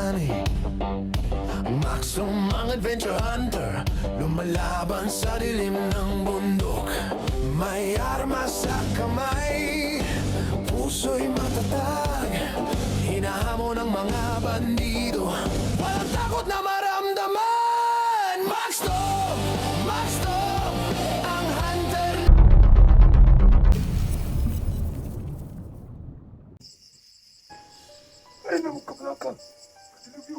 bayani. Maxum ang adventure hunter, lumalaban sa dilim ng bundok. May armas sa kamay, puso'y matatag, hinahamon ng mga bandido. Walang takot na maramdaman. Max Tom, ang hunter. Ay, naman kablaka. Katilubyo.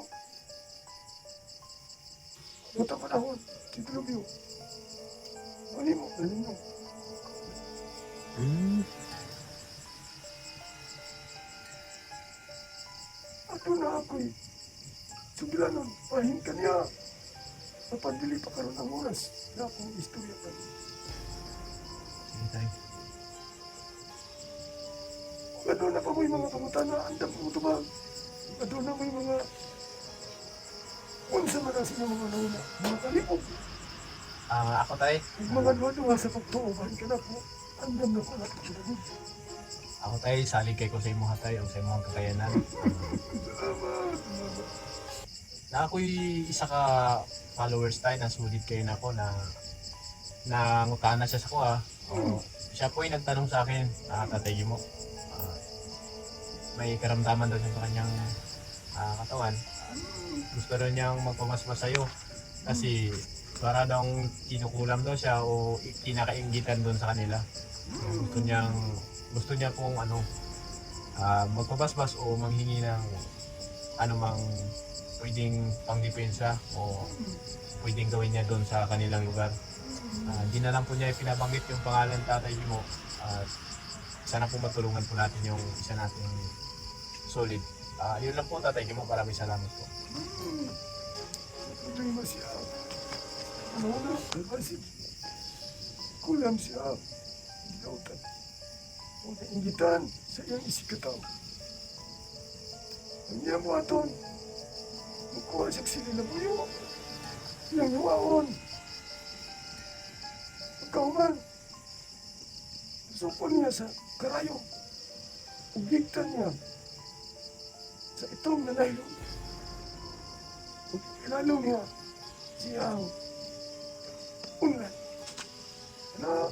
Buta panahon. Katilubyo. Mali mo, mo. Ato na ako'y sugilanon. Pahin ka niya. Napandili pa karoon ng oras. Na akong istorya pa. Sige tayo. Ano na pa mo yung mga pangutana. Andam mo tumang. Ano na may mga unsa man ang siya mga nauna. Mga kalipog. Ako tayo. Mga luwa sa pagtuuban ka na po. Andam na ko na ito kinagod. Ako tayo, saligay ko sa imong hatay o sa imong kakayanan. Na ako'y isa ka followers tayo na sulit kayo na ako na nangutana siya sa ko siya po'y nagtanong sa akin, Tatay Gimo. May karamdaman daw siya sa kanyang katawan. Gusto daw niyang magpamasmas sa'yo kasi para daw kinukulam daw siya o kinakainggitan doon sa kanila. Gusto niya kung magpabasbas o manghingi ng anumang pwedeng pangdepensa o pwedeng gawin niya doon sa kanilang lugar. Hindi na lang po niya ipinabanggit yung pangalan Tatay Gimo. Sana po matulungan po natin yung isa nating solid. Yun lang po Tatay Gimo, maraming salamat po. Problema siya. Ano na? Albasin. Kulam siya. Gilautan. O naingitan sa iyang isikataw. Ang iyang buhaton. Magkuha siya sila na buyo. Iyang huwaon. Pagkauman. Sukon niya sa karayo. Ubigtan niya sa itong nanaylong. Ug ilalo niya siyang unlan na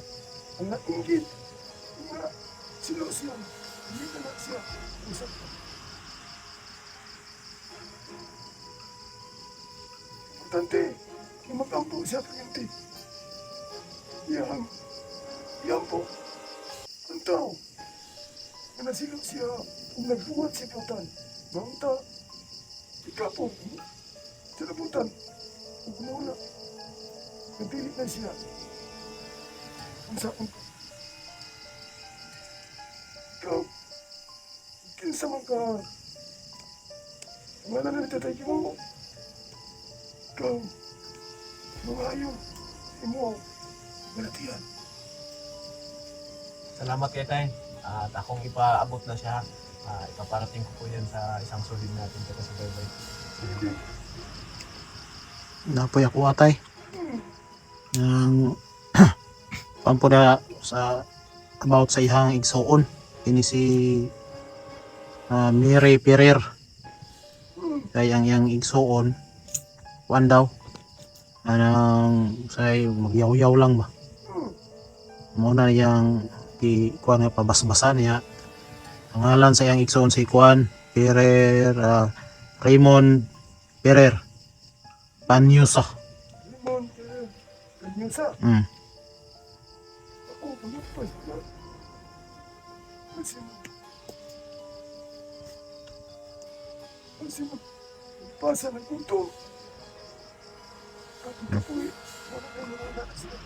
ang nainggit na silusyon. Hindi na siya usap. Importante, magampo siya pagyanti. Yan po. Ang tao, na nasilong siya kung nagbuhat si Putan. Bangta, ikapo, sinabutan, kung kumuna, nagpilit na siya. Kung saan ko. Ikaw, kinsa man ka, wala na Tatay Gimo. Ikaw, mga ayaw, imo, balatian. Salamat kay Tay. At akong ipaabot na siya. Ipaparating ko po yan sa isang solid natin sa Subaybay. Napoy ako atay ng pampura sa about sa ihang igsoon ini si Miri Pereir kaya ang iyang igsoon kuan daw anang say magyaw-yaw lang ba mo na yang kuan nga pabasbasan niya ang ngalan sa iyang igsoon si Kuan Pereir Raymond Pereir Panyusa. Limon, ganyan sa. Ako, pagkapas na. Kasi pasa ng gutom. Kapoy, wala na mga anak siya.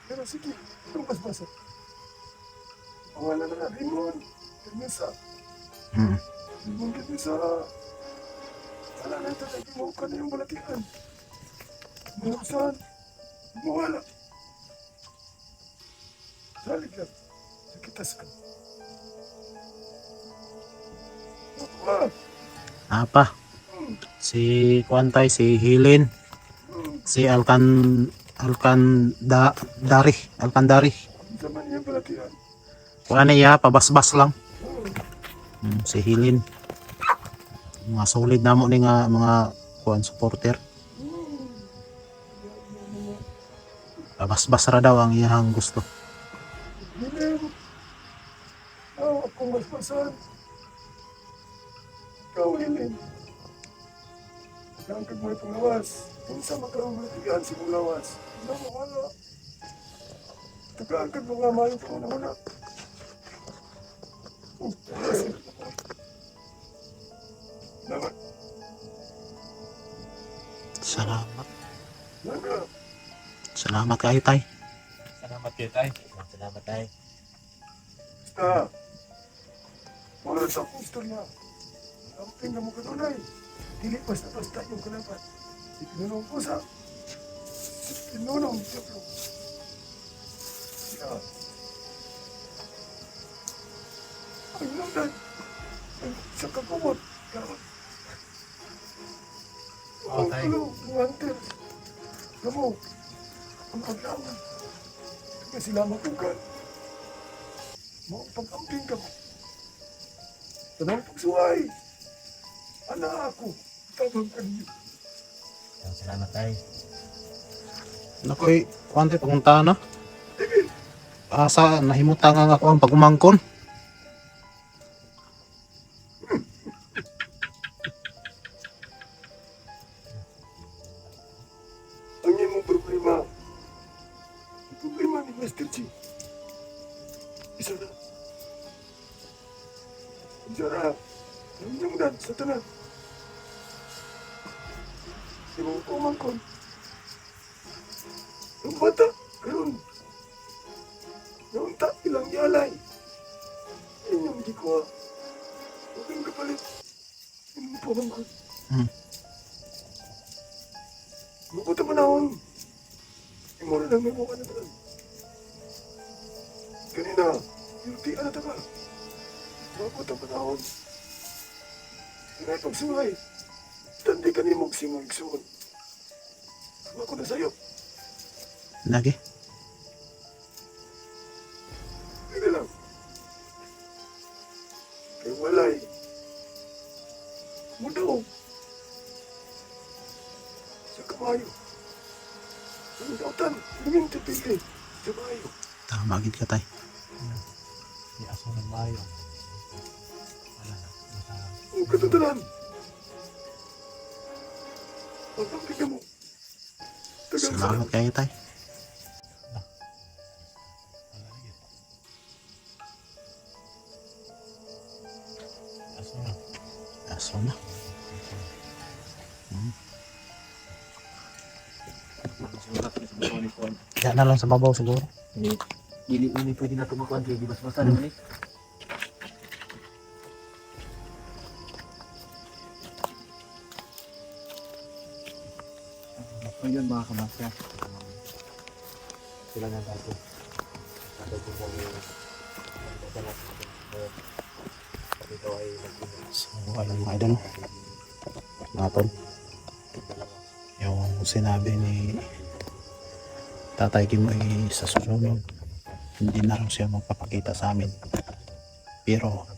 Pero sige, itong basbasa. Wala na Limon, ganyan sa. Limon, ganyan sa. Wala na Tatay Gimo ka na yung balatian. Buksan, mawala. Salig lang, sakitas ka. Apa? Si Kuantay, si Hilin, si Alcandari. Zaman niya balatian. Kuan niya pabasbas lang. Si Hilin. Mga solid na mo ni nga mga kuan supporter. Bas-bas ra daw ang iyang gusto. Bilim. Akong basbasan. Ikaw, Hilim. Nagkangkag mo itong lawas. Minsan magkaroon mo itigaan si mong lawas. Ano mo, wala. Nagkangkag mo nga mayo ko na muna. Naman. Salamat. Naga. Salamat kayo tay. Salamat kayo, tay. Salamat tayo. Basta. Wala sa akong istorya. Ang tingnan mo kanunay. Dili basta-basta yung kalapat. Si Pinunong Pusa. Si Pinunong Diablo. Siya. Ang landan. Ang sa kakumot. Ang Okay. tulo. Ang hunter. Gamo. Ang paglawan. Kaya sila magugan. Mga pag-amping ka mo. Tanang pagsuway. Anak ako. Tabang kanyo. Salamat tayo. Nakoy kuan tay pagunta na. Tigil. Asa nahimutan nga ako ang pagumangkon. Ang iyong problema. Ang problema ni Master Chi. Isa na. Isa na. Ang iyong dad sa tanan. Di mo pumangkon. Ang bata, karon. Naunta ilang yalay. Inyong gikuha. Huwag kang kapalit. Inyong pumangkon. Mabuta manahon. Imo na lang may mukha na tanan. Kanina, yuti na taga. Mabuta manahon. Tinay pagsuhay. Tandi ka ni mong singog suon. Ako na sa'yo. Lagi. Hindi lang. Kay walay. Mudaw. Sa kabayo. Ang dautan, luming tipili. Sa kabayo. Tama gid ka tay. Di aso ng mayo. Wala na. Ang katatalan. Ang pagkika mo. Tagang Salamat kayo tay. Aso na. Aso na. Yan na lang sa babaw siguro. Dili mo ni pwede na tumukuan kaya di basta naman eh. So yun mga kamasya. Sila na tayo. Kada po mo yung magdadala sa atin. Pag ito ay nag-ingat. So ayun mga idol. Naton. Yung sinabi ni Tatay Kim ay sa susunod hindi na raw siya magpapakita sa amin. Pero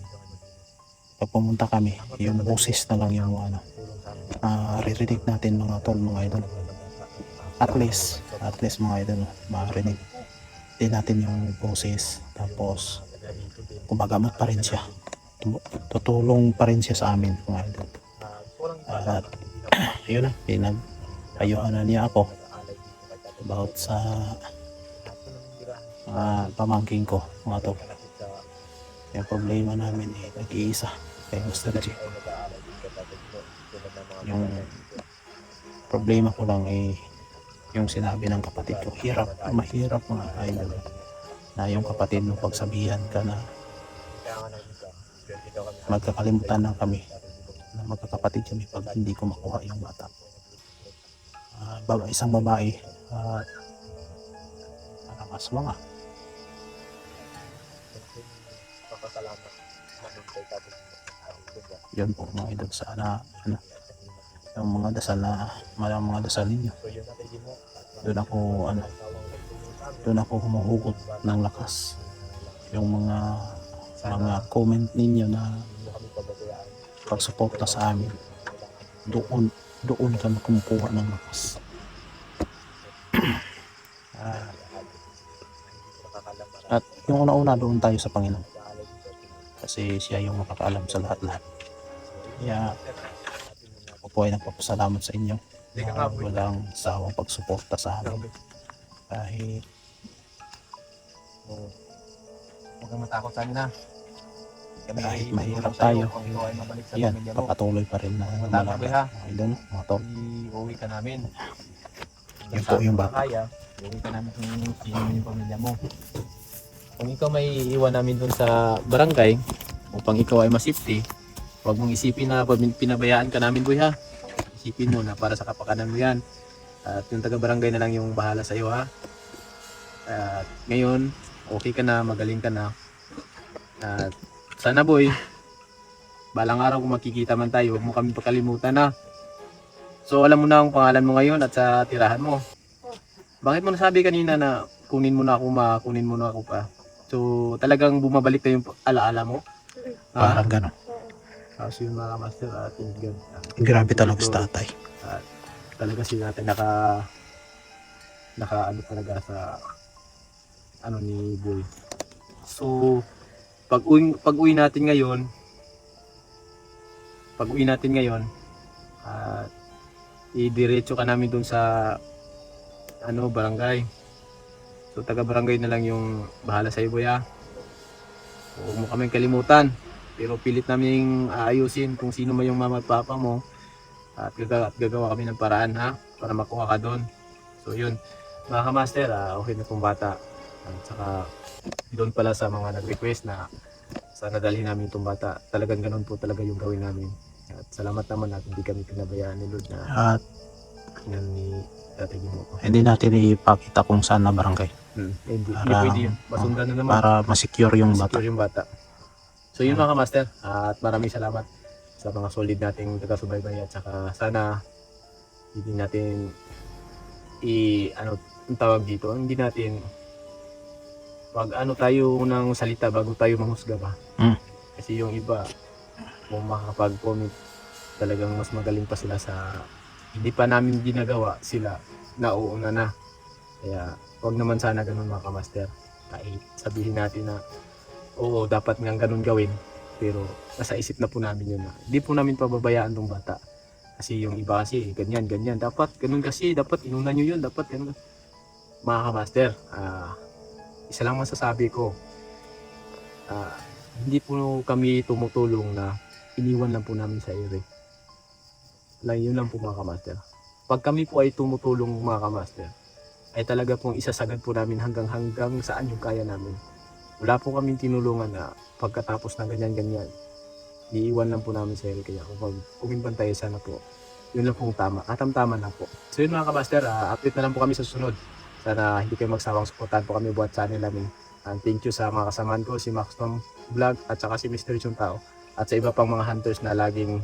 pag pumunta kami, yung boses na lang yung ririnig natin mga tol, mga idol. At least mga idol, marinig din natin yung boses. Tapos kumagamot pa rin siya. Tutulong pa rin siya sa amin, mga idol. At yun na, pinag-ayuhan na niya ako about sa pamangking ko, mga tol. Yung problema namin nag-iisa kay Master G. Yung problema ko lang yung sinabi ng kapatid ko, mahirap mga idol, na yung kapatid mo pagsabihan ka na magkakalimutan na kami, na magkakapatid kami pag hindi ko makuha yung bata. Isang babae at aswang yun po mga idol, sana yung mga dasal ninyo, doon ako humuhugot ng lakas. Yung mga comment ninyo na pagsuporta sa amin. Doon kami kumukuha ng lakas. At yung una-una doon tayo sa Panginoon. Kasi siya yung makakaalam sa lahat-lahat. Kaya ako po ay nagpapasalamat sa inyo na walang sawang pagsuporta sa amin. Kahit Huwag kang matakot sa amin ha. Kami Kahit ay mahirap tutulong sa'yo tayo, kung ikaw ay mabalik sa yan, pamilya mo. papatuloy pa rin na Matakot ha. mga idol, mga tol. Iuwi ka namin. Yun po yung bata. Kaya, iuwi ka namin kung sino yung pamilya mo. Kung ikaw may iwan namin dun sa barangay, upang ikaw ay masafety, huwag mong isipin na pinabayaan ka namin boy ha. Isipin mo na para sa kapakanan mo yan. At yung taga-barangay na lang yung bahala sa iyo ha. At ngayon, okay ka na, magaling ka na. At sana boy, balang araw kung makikita man tayo, huwag mo kami pakalimutan na. So alam mo na ang pangalan mo ngayon at sa tirahan mo. Bakit mo nasabi kanina na kunin mo na ako pa? So talagang bumabalik na yung alaala mo? Parang gano'n. So yun mga master at yun. Grabe talaga si tatay. Talaga si natin naka ano talaga sa ano ni Boy. So pag uwi natin ngayon idiretso ka namin dun sa ano barangay. So taga barangay na lang yung bahala sa iyo Boy ha. Huwag mo kaming kalimutan. Pero pilit naming aayusin kung sino man yung mama at papa mo. At gagawa kami ng paraan ha para makuha ka doon. So yun mga kamaster, okay na pong bata. At saka doon pala sa mga nag-request na sana dalhin namin itong bata. Talagang ganun po talaga yung gawin namin. At salamat naman at hindi kami pinabayaan ni Lord na At yan ni Tatay Gimo. hindi natin ipakita kung saan na barangay. Hindi Para- pwede yun. Masundan na naman. Para masecure yung bata. Secure yung bata. So yun mga kamaster, at maraming salamat sa mga solid nating taga-subaybay at saka sana hindi natin ano ang tawag dito, hindi natin wag ano tayo ng salita bago tayo manghusga ba. Kasi yung iba kung makakapag-comment talagang mas magaling pa sila sa hindi pa namin ginagawa, sila nauuna na. Kaya wag naman sana ganun mga kamaster. Kahit sabihin natin na oo, dapat nga ganun gawin. Pero nasa isip na po namin yun na hindi po namin pababayaan tong bata. Kasi yung iba kasi, ganyan. Dapat, ganun kasi, dapat inuna nyo yun, dapat ganun. Mga kamaster, isa lang masasabi ko. Hindi po kami tumutulong na iniwan lang po namin sa ere. Yun lang po mga kamaster. Pag kami po ay tumutulong mga kamaster, ay talaga pong isasagad po namin hanggang saan yung kaya namin. Wala po kaming tinulungan na pagkatapos ng ganyan, iiwan lang po namin sa ere. Kaya kung umimbantay sana po, yun lang pong tama. Katamtaman lang po. So yun mga kamaster, update na lang po kami sa susunod. Sana hindi kayo magsawang suportahan po kami buat channel namin. And thank you sa mga kasamaan ko, si Max Tom Vlog at saka si Mr. Yung Tao. At sa iba pang mga hunters na laging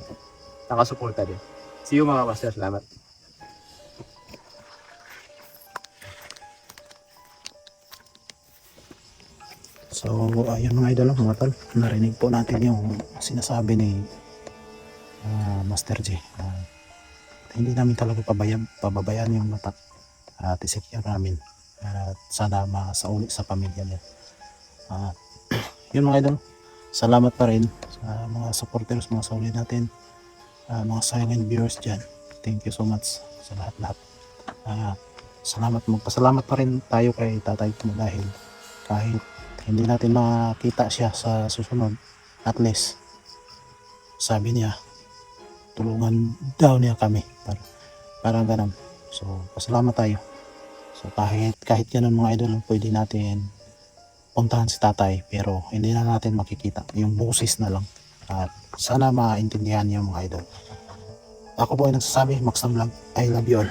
nakasuporta din. See you mga kamaster, salamat. So, ayun mga idol, mga tol. Narinig po natin yung sinasabi ni Master J. Hindi namin talaga pababayaan yung bata. At isecure namin. At sana masauli sa pamilya niya. Yun mga idol. Salamat pa rin sa mga supporters, mga solid natin. Mga silent viewers dyan. Thank you so much sa lahat-lahat. Salamat, magpasalamat pa rin tayo kay Tatay Gimo dahil kahit hindi natin makita siya sa susunod, at least sabi niya tulungan daw niya kami, parang ganun. So pasalamat tayo. So kahit ganun mga idol, pwede natin puntahan si tatay pero hindi na natin makikita, yung boses na lang. At sana maintindihan niyo mga idol. Ako po ay nagsasabi, Max Vlog, I love you all.